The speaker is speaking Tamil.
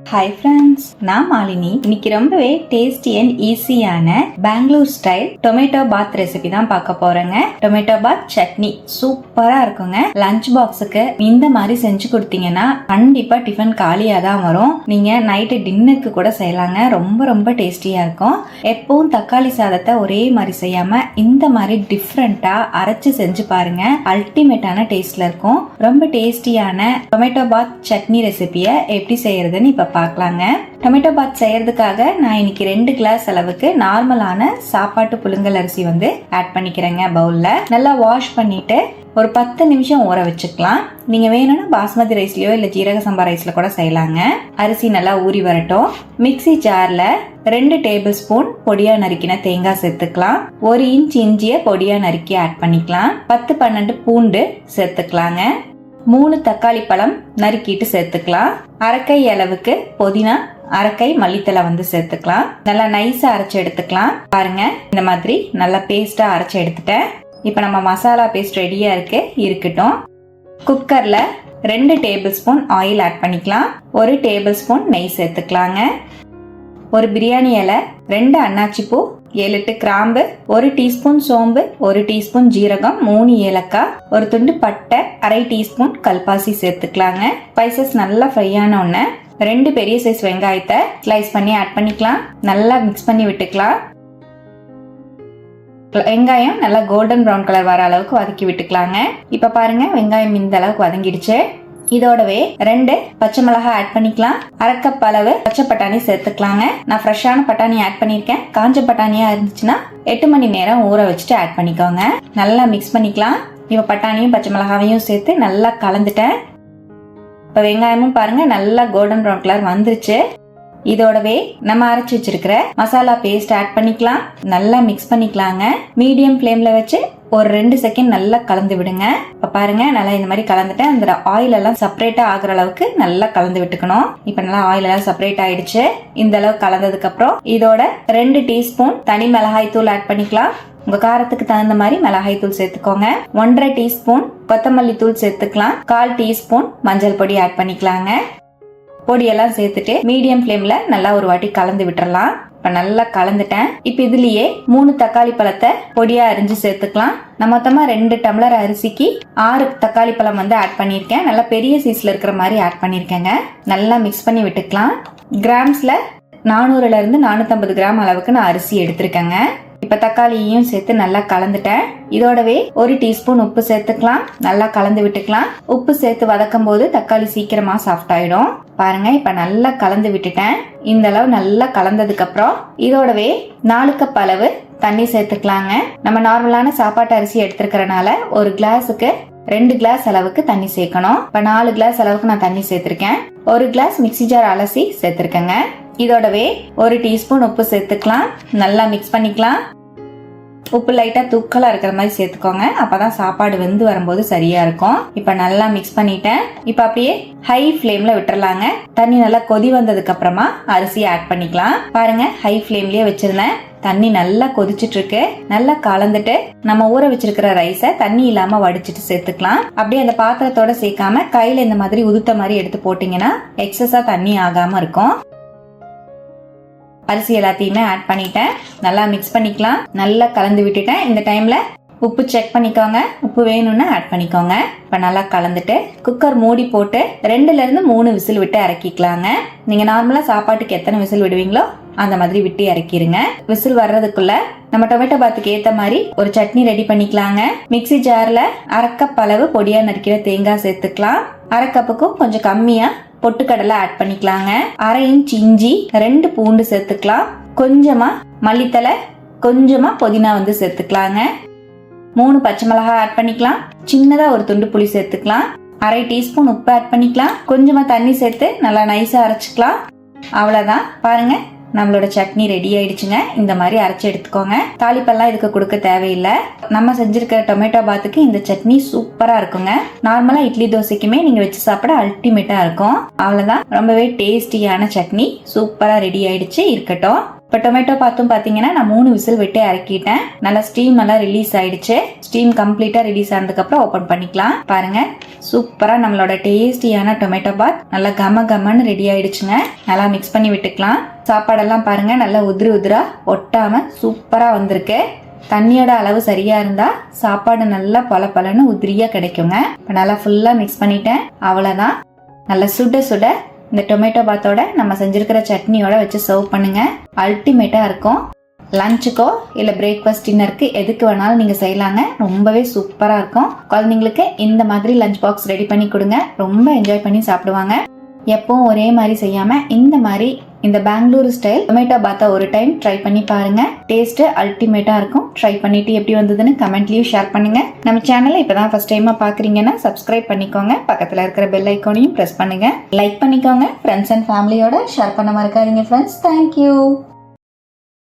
ஹாய் ஃப்ரெண்ட்ஸ், நான் மாலினி. இன்னைக்கு ரொம்பவே டேஸ்டி அண்ட் ஈஸியான பெங்களூர் ஸ்டைல் டொமேட்டோ பாத் ரெசிபி தான் பார்க்க போறேங்க. டொமேட்டோ பாத் சட்னி சூப்பரா இருக்குங்க. லஞ்ச் பாக்ஸுக்கு இந்த மாதிரி செஞ்சு கொடுத்தீங்கன்னா கண்டிப்பா டிஃபன் காலியா தான் வரும். நீங்க நைட்டு டின்னருக்கு கூட செய்யலாங்க. ரொம்ப ரொம்ப டேஸ்டியா இருக்கும். எப்பவும் தக்காளி சாதத்தை ஒரே மாதிரி செய்யாம இந்த மாதிரி டிஃப்ரெண்டா அரைச்சு செஞ்சு பாருங்க. அல்டிமேட்டான டேஸ்ட்ல இருக்கும். ரொம்ப டேஸ்டியான டொமேட்டோ பாத் சட்னி ரெசிபியை எப்படி செய்யறதுன்னு இப்ப பார்க்கலாங்க. டொமேட்டோ பாத் செய்யறதுக்காக நான் இன்னைக்கு 2 கிளாஸ் அளவுக்கு நார்மலான சாப்பாட்டு புழுங்கல் அரிசி ஆட் பண்ணிக்கிறேங்க. பவுல்ல நல்லா வாஷ் பண்ணிட்டு ஒரு 10 நிமிஷம் ஊற வச்சுக்கலாம். நீங்க வேணும்னா பாஸ்மதி ரைஸ்லயோ இல்ல ஜீரக சம்பா ரைஸ்ல கூட செய்யலாங்க. அரிசி நல்லா ஊறி வரட்டும். மிக்ஸி ஜார்ல 2 டேபிள் ஸ்பூன் பொடியா நறுக்கின தேங்காய் சேர்த்துக்கலாம். 1 இன்ச் இஞ்சிய பொடியா நறுக்கி ஆட் பண்ணிக்கலாம். 10-12 பூண்டு சேர்த்துக்கலாங்க. 3 தக்காளி பழம் நறுக்கிட்டு சேர்த்துக்கலாம். அரைக்கை அளவுக்கு புதினா, அரைக்கை மல்லித்தலை சேர்த்துக்கலாம். நல்லா நைஸா அரைச்சு எடுத்துக்கலாம். பாருங்க, இந்த மாதிரி நல்லா பேஸ்டா அரைச்சு எடுத்துட்டேன். இப்ப நம்ம மசாலா பேஸ்ட் ரெடியா இருக்கட்டும். குக்கர்ல 2 டேபிள் ஸ்பூன் ஆயில் ஆட் பண்ணிக்கலாம். 1 டேபிள் ஸ்பூன் நெய் சேர்த்துக்கலாங்க. ஒரு பிரியாணி இலை, 2 அன்னாச்சி பூ, 7-8 கிராம்பு, 1 டீஸ்பூன் சோம்பு, 1 டீஸ்பூன் ஜீரகம், 3 ஏலக்காய், ஒரு துண்டு பட்டை, 1/2 டீஸ்பூன் கல்பாசி சேர்த்துக்கலாங்க. ஸ்பைசஸ் நல்லா ஃப்ரை ஆன உடனே 2 பெரிய சைஸ் வெங்காயத்தை ஸ்லைஸ் பண்ணி ஆட் பண்ணிக்கலாம். நல்லா மிக்ஸ் பண்ணி விட்டுக்கலாம். வெங்காயம் நல்லா கோல்டன் ப்ரௌன் கலர் வர அளவுக்கு வதக்கி விட்டுக்கலாங்க. இப்ப பாருங்க, வெங்காயம் இந்த அளவுக்கு வதங்கிடுச்சு. இதோடவே 2 பச்சை மிளகாய் ஆட் பண்ணிக்கலாம். 1/2 கப் அளவு பச்சை பட்டாணி சேர்த்துக்கலாங்க. நான் ஃப்ரெஷ்ஷான பட்டாணி ஆட் பண்ணிருக்கேன். காஞ்ச பட்டாணியா இருந்துச்சுன்னா 8 மணி நேரம் ஊற வச்சுட்டு ஆட் பண்ணிக்கோங்க. நல்லா மிக்ஸ் பண்ணிக்கலாம். இப்ப பட்டாணியும் பச்சை மிளகாவையும் சேர்த்து நல்லா கலந்துட்டேன். இப்ப வெங்காயமும் பாருங்க நல்லா கோல்டன் ப்ரௌன் கலர் வந்துருச்சு. இதோடவே நம்ம அரைச்சு வச்சிருக்கிற மசாலா பேஸ்ட் ஆட் பண்ணிக்கலாம். நல்லா மிக்ஸ் பண்ணிக்கலாங்க. மீடியம் ஃப்ளேம்ல வச்சு ஒரு 2 செகண்ட் நல்லா கலந்து விடுங்க. இப்ப பாருங்க, நல்லா இந்த மாதிரி கலந்துட்டேன். அந்த ஆயில் எல்லாம் செப்பரேட்டா ஆகுற அளவுக்கு நல்லா கலந்து விட்டுக்கணும். இப்ப நல்லா ஆயில் எல்லாம் செப்பரேட் ஆயிடுச்சு. இந்த அளவுக்கு கலந்ததுக்கு அப்புறம் இதோட 2 டீஸ்பூன் தனி மிளகாய் தூள் ஆட் பண்ணிக்கலாம். உங்க காரத்துக்கு தகுந்த மாதிரி மிளகாய் தூள் சேர்த்துக்கோங்க. 1/2 டீஸ்பூன் கொத்தமல்லி தூள் சேர்த்துக்கலாம். 1/4 டீஸ்பூன் மஞ்சள் பொடி ஆட் பண்ணிக்கலாங்க. பொடியெல்லாம் சேர்த்துட்டு மீடியம் ஃப்ளேம்ல நல்லா ஒரு வாட்டி கலந்து விட்டுறலாம். இப்ப நல்லா கலந்துட்டேன். இப்ப இதுலயே 3 தக்காளி பழத்தை பொடியா அரிஞ்சு சேர்த்துக்கலாம். நான் மொத்தமா 2 டம்ளர் அரிசிக்கு 6 தக்காளி பழம் ஆட் பண்ணிருக்கேன். நல்லா பெரிய சைஸ்ல இருக்கிற மாதிரி ஆட் பண்ணிருக்கேங்க. நல்லா மிக்ஸ் பண்ணி விட்டுக்கலாம். கிராம்ஸ்ல 400ல இருந்து 450 கிராம் அளவுக்கு நான் அரிசி எடுத்திருக்கேங்க. இப்ப தக்காளியையும் சேர்த்து நல்லா கலந்துட்டேன். இதோடவே 1 டீஸ்பூன் உப்பு சேர்த்துக்கலாம். நல்லா கலந்து விட்டுக்கலாம். உப்பு சேர்த்து வதக்கும் போது தக்காளி சீக்கிரமா சாஃப்ட் ஆயிடும். பாருங்க, இப்ப நல்லா கலந்து விட்டுட்டேன். இந்த அளவு நல்லா கலந்ததுக்கு அப்புறம் இதோடவே 4 கப் அளவு தண்ணி சேர்த்துக்கலாங்க. நம்ம நார்மலான சாப்பாட்டு அரிசி எடுத்துருக்கறனால ஒரு கிளாஸுக்கு 2 கிளாஸ் அளவுக்கு தண்ணி சேர்க்கணும். இப்ப 4 கிளாஸ் அளவுக்கு நான் தண்ணி சேர்த்திருக்கேன். 1 கிளாஸ் மிக்ஸி ஜார் அலசி சேர்த்திருக்கேங்க. இதோடவே 1 டீஸ்பூன் உப்பு சேர்த்துக்கலாம். நல்லா மிக்ஸ் பண்ணிக்கலாம். உப்பு லைட்டா தூக்கலா இருக்கிற மாதிரி சேர்த்துக்கோங்க. அப்பதான் சாப்பாடு வெந்து வரும்போது சரியா இருக்கும். இப்ப நல்லா மிக்ஸ் பண்ணிட்டேன். இப்ப அப்படியே ஹை ஃப்ளேம்ல விட்டுறலாங்க. தண்ணி நல்லா கொதி வந்ததுக்கு அப்புறமா அரிசி ஆட் பண்ணிக்கலாம். பாருங்க, ஹை ஃப்ளேம்லயே வச்சிருந்தேன். தண்ணி நல்லா கொதிச்சிட்டு இருக்கு. நல்லா கலந்துட்டு நம்ம ஊற வச்சிருக்கிற ரைஸை தண்ணி இல்லாம வடிச்சிட்டு சேர்த்துக்கலாம். அப்படியே அந்த பாத்திரத்தோட சேர்க்காம கையில இந்த மாதிரி உதுத்த மாதிரி எடுத்து போட்டீங்கன்னா எக்ஸஸா தண்ணி ஆகாம இருக்கும். அரிசி எல்லாத்தையுமே ஆட் பண்ணிட்டேன். நல்லா மிக்ஸ் பண்ணிக்கலாம். நல்லா கலந்து விட்டுட்டேன். இந்த டைம்ல உப்பு செக் பண்ணிக்கோங்க. உப்பு வேணும்னா ஆட் பண்ணிக்கோங்க. இப்ப நல்லா கலந்துட்டு குக்கர் மூடி போட்டு 2ல இருந்து 3 விசில் விட்டு இறக்கிக்கலாங்க. நீங்க நார்மலா சாப்பாட்டுக்கு எத்தனை விசில் விடுவீங்களோ அந்த மாதிரி விட்டு இறக்கிருங்க. விசில் வர்றதுக்குள்ள நம்ம டொமேட்டோ பாத்துக்கு ஏத்த மாதிரி ஒரு சட்னி ரெடி பண்ணிக்கலாங்க. மிக்ஸி ஜார்ல 1/2 கப் அளவு பொடியா நறுக்கிற தேங்காய் சேர்த்துக்கலாம். 1/2 கப்புக்கும் கொஞ்சம் கம்மியா பொட்டுக்கடலை ஆட் பண்ணிக்கலாங்க. 1/2 இன்ச் இஞ்சி, 2 பூண்டு சேர்த்துக்கலாம். கொஞ்சமா மல்லித்தலை, கொஞ்சமா புதினா சேர்த்துக்கலாங்க. 3 பச்சை மிளகாய் ஆட் பண்ணிக்கலாம். சின்னதா ஒரு துண்டு புளி சேர்த்துக்கலாம். 1/2 டீஸ்பூன் உப்பு ஆட் பண்ணிக்கலாம். கொஞ்சமா தண்ணி சேர்த்து நல்லா நைஸா அரைச்சுக்கலாம். அவ்வளவுதான். பாருங்க, நம்மளோட சட்னி ரெடி ஆயிடுச்சுங்க. இந்த மாதிரி அரைச்சு எடுத்துக்கோங்க. தாளிப்பெல்லாம் இதுக்கு கொடுக்க தேவையில்லை. நம்ம செஞ்சிருக்கிற டொமேட்டோ பாத்துக்கு இந்த சட்னி சூப்பரா இருக்குங்க. நார்மலா இட்லி தோசைக்குமே நீங்க வச்சு சாப்பிட அல்டிமேட்டா இருக்கும். அவ்வளவுதான். ரொம்பவே டேஸ்டியான சட்னி சூப்பரா ரெடி ஆயிடுச்சு. இருக்கட்டும். இப்போ டொமேட்டோ பாத்தும் பார்த்தீங்கன்னா நான் 3 விசில் விட்டு இறக்கிட்டேன். நல்லா ஸ்டீம் எல்லாம் ரிலீஸ் ஆயிடுச்சு. ஸ்டீம் கம்ப்ளீட்டா ரிலீஸ் ஆனதுக்கப்புறம் ஓப்பன் பண்ணிக்கலாம். பாருங்க, சூப்பரா நம்மளோட டேஸ்டியான டொமேட்டோ பாத் நல்லா கமன்னு ரெடி ஆயிடுச்சுங்க. நல்லா மிக்ஸ் பண்ணி விட்டுக்கலாம். சாப்பாடெல்லாம் பாருங்க நல்லா உதிரா ஒட்டாம சூப்பரா வந்திருக்கு. தண்ணியோட அளவு சரியா இருந்தா சாப்பாடு நல்லா பலன்னு உதிரியா கிடைக்குங்க. இப்போ நல்லா ஃபுல்லா மிக்ஸ் பண்ணிட்டேன். அவ்வளவுதான். நல்லா சுட இந்த டொமேட்டோ பாத்தோட நம்ம செஞ்சிருக்கிற சட்னியோட வச்சு சர்வ் பண்ணுங்க. அல்டிமேட்டா இருக்கும். லஞ்சுக்கோ இல்ல பிரேக்ஃபாஸ்ட் டின்னருக்கு எதுக்கு வேணாலும் நீங்க செய்யலாங்க. ரொம்பவே சூப்பரா இருக்கும். குழந்தைங்களுக்கு இந்த மாதிரி லஞ்ச் பாக்ஸ் ரெடி பண்ணி கொடுங்க. ரொம்ப என்ஜாய் பண்ணி சாப்பிடுவாங்க. எப்பவும் ஒரே மாதிரி செய்யாம இந்த பெங்களூரு ஸ்டைல் டொமேட்டோ பாத்தா ஒரு டைம் ட்ரை பண்ணி பாருங்க. டேஸ்ட் அல்டிமேட்டா இருக்கும். ட்ரை பண்ணிட்டு எப்படி வந்ததுன்னு கமெண்ட்லயும் ஷேர் பண்ணுங்க. நம்ம சேனலை இப்பதான் ஃபர்ஸ்ட் டைமா பாக்குறீங்கன்னா சப்ஸ்கிரைப் பண்ணிக்கோங்க. பக்கத்துல இருக்கிற பெல் ஐக்கானையும் பிரஸ் பண்ணுங்க. லைக் பண்ணிக்கோங்க. ஃப்ரெண்ட்ஸ் அண்ட் ஃபேமிலியோட ஷேர் பண்ண மறக்காதீங்க ஃப்ரெண்ட்ஸ். தேங்க்யூ.